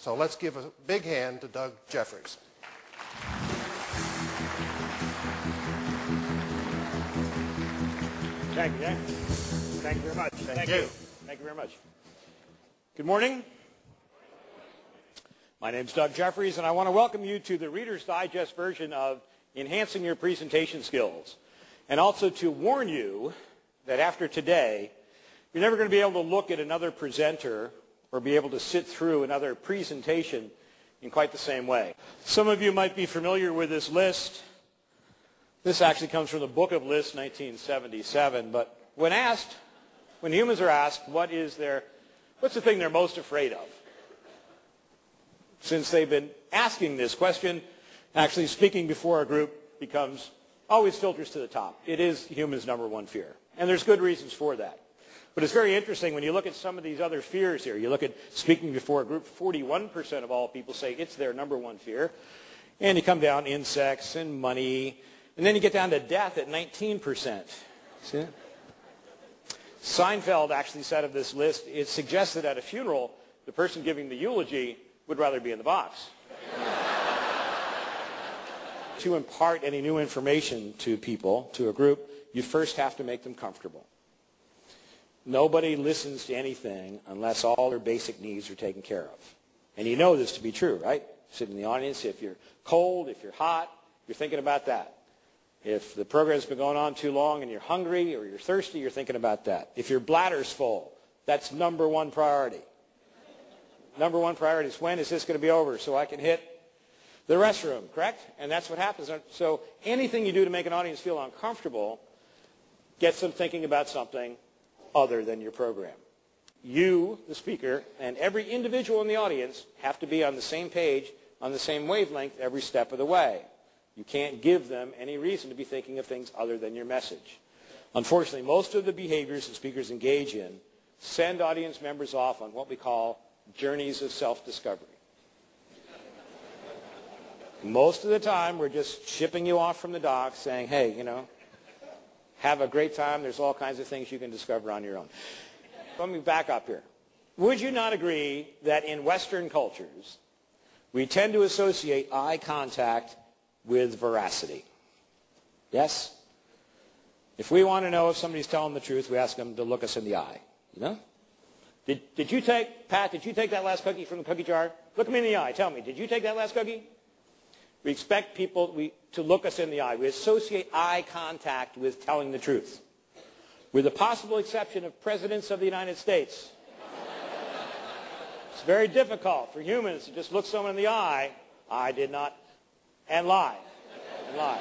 So let's give a big hand to Doug Jeffries. Thank you, Jack. Thank you very much. Thank you. Thank you very much. Good morning. My name is Doug Jeffries, and I want to welcome you to the Reader's Digest version of Enhancing Your Presentation Skills, and also to warn you that after today, you're never going to be able to look at another presenter or be able to sit through another presentation in quite the same way. Some of you might be familiar with this list. This actually comes from the Book of Lists, 1977. But when humans are asked what's the thing they're most afraid of? Since they've been asking this question, actually speaking before a group always filters to the top. It is humans' number one fear. And there's good reasons for that. But it's very interesting when you look at some of these other fears here. You look at speaking before a group, 41% of all people say it's their number one fear. And you come down insects and money. And then you get down to death at 19%. See it? Seinfeld actually said of this list, it suggests that at a funeral, the person giving the eulogy would rather be in the box. To impart any new information to people, to a group, you first have to make them comfortable. Nobody listens to anything unless all their basic needs are taken care of. And you know this to be true, right? Sit in the audience. If you're cold, if you're hot, you're thinking about that. If the program's been going on too long and you're hungry or you're thirsty, you're thinking about that. If your bladder's full, that's number one priority. Number one priority is when is this going to be over so I can hit the restroom, correct? And that's what happens. So anything you do to make an audience feel uncomfortable gets them thinking about something other than your program. You, the speaker, and every individual in the audience have to be on the same page, on the same wavelength every step of the way. You can't give them any reason to be thinking of things other than your message. Unfortunately, most of the behaviors that speakers engage in send audience members off on what we call journeys of self-discovery. Most of the time, we're just shipping you off from the dock saying, hey, have a great time. There's all kinds of things you can discover on your own. Let me back up here. Would you not agree that in Western cultures, we tend to associate eye contact with veracity? Yes? If we want to know if somebody's telling the truth, we ask them to look us in the eye. Did you take that last cookie from the cookie jar? Look me in the eye. Tell me, did you take that last cookie? We expect people to look us in the eye. We associate eye contact with telling the truth. With the possible exception of presidents of the United States. It's very difficult for humans to just look someone in the eye, I did not, and lie. And lie.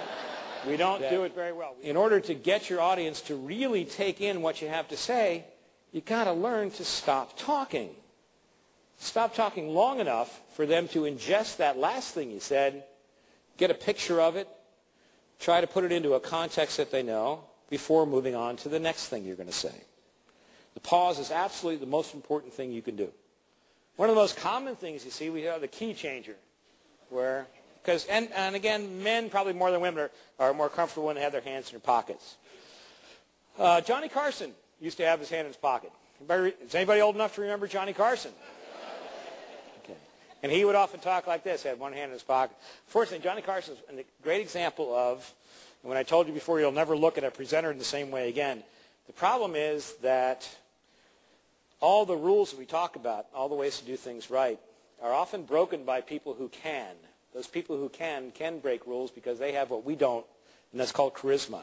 We don't do it very well. In order to get your audience to really take in what you have to say, you've got to learn to stop talking. Stop talking long enough for them to ingest that last thing you said, get a picture of it, try to put it into a context that they know before moving on to the next thing you're going to say. The pause is absolutely the most important thing you can do. One of the most common things you see, we have the key changer, and again, men probably more than women are more comfortable when they have their hands in their pockets. Johnny Carson used to have his hand in his pocket. Is anybody old enough to remember Johnny Carson? And he would often talk like this, had one hand in his pocket. Fortunately, Johnny Carson is a great example of, and when I told you before, you'll never look at a presenter in the same way again. The problem is that all the rules that we talk about, all the ways to do things right, are often broken by people who can. Those people who can break rules because they have what we don't, and that's called charisma.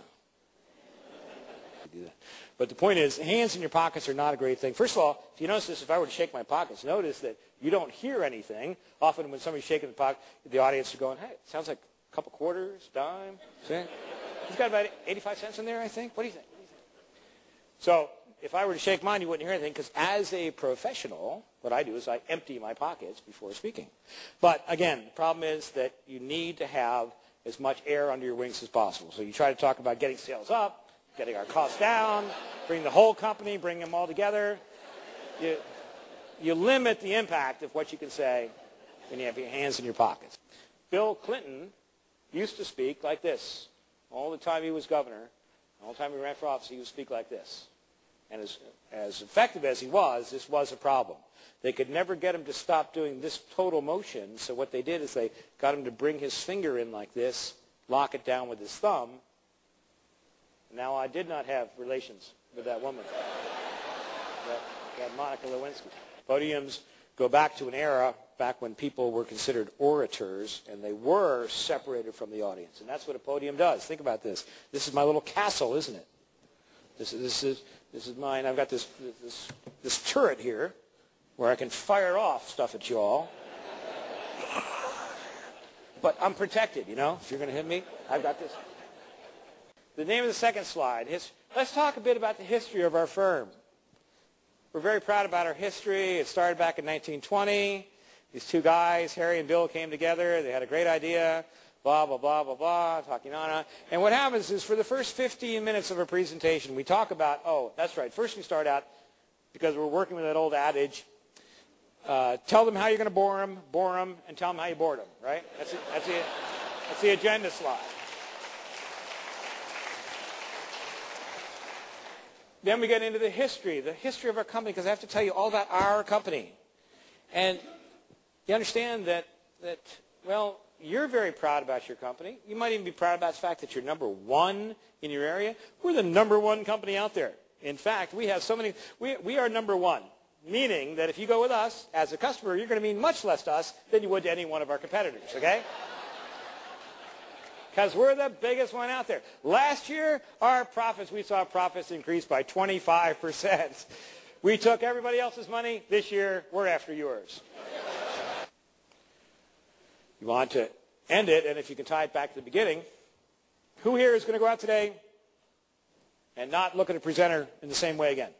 Do that. But the point is, hands in your pockets are not a great thing. First of all, if you notice this, if I were to shake my pockets, notice that you don't hear anything. Often when somebody's shaking the pocket, the audience is going, hey, it sounds like a couple quarters, dime. See? He's got about 85 cents in there, I think. What do you think? So if I were to shake mine, you wouldn't hear anything because as a professional, what I do is I empty my pockets before speaking. But again, the problem is that you need to have as much air under your wings as possible. So you try to talk about getting sales up, getting our costs down, bring the whole company, bring them all together. You limit the impact of what you can say when you have your hands in your pockets. Bill Clinton used to speak like this. All the time he was governor, all the time he ran for office, he would speak like this. and as effective as he was, this was a problem. They could never get him to stop doing this total motion, so what they did is they got him to bring his finger in like this, lock it down with his thumb. Now, I did not have relations with that woman, that Monica Lewinsky. Podiums go back to an era back when people were considered orators, and they were separated from the audience. And that's what a podium does. Think about this. This is my little castle, isn't it? This is mine. I've got this turret here where I can fire off stuff at you all. But I'm protected, you know. If you're going to hit me, I've got this. The name of the second slide. Let's talk a bit about the history of our firm. We're very proud about our history. It started back in 1920. These two guys, Harry and Bill, came together. They had a great idea, blah, blah, blah, blah, blah, talking on and on. And what happens is for the first 15 minutes of a presentation, we talk about, oh, that's right, first we start out, because we're working with that old adage, tell them how you're going to bore them, and tell them how you bored them, right? That's the agenda slide. Then we get into the history of our company, because I have to tell you all about our company. And you understand that, well, you're very proud about your company. You might even be proud about the fact that you're number one in your area. We're the number one company out there. In fact, we have so many, we are number one, meaning that if you go with us as a customer, you're going to mean much less to us than you would to any one of our competitors, okay? Because we're the biggest one out there. Last year, we saw profits increase by 25%. We took everybody else's money. This year, we're after yours. You want to end it, and if you can tie it back to the beginning, who here is going to go out today and not look at a presenter in the same way again?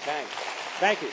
Thanks. Thank you.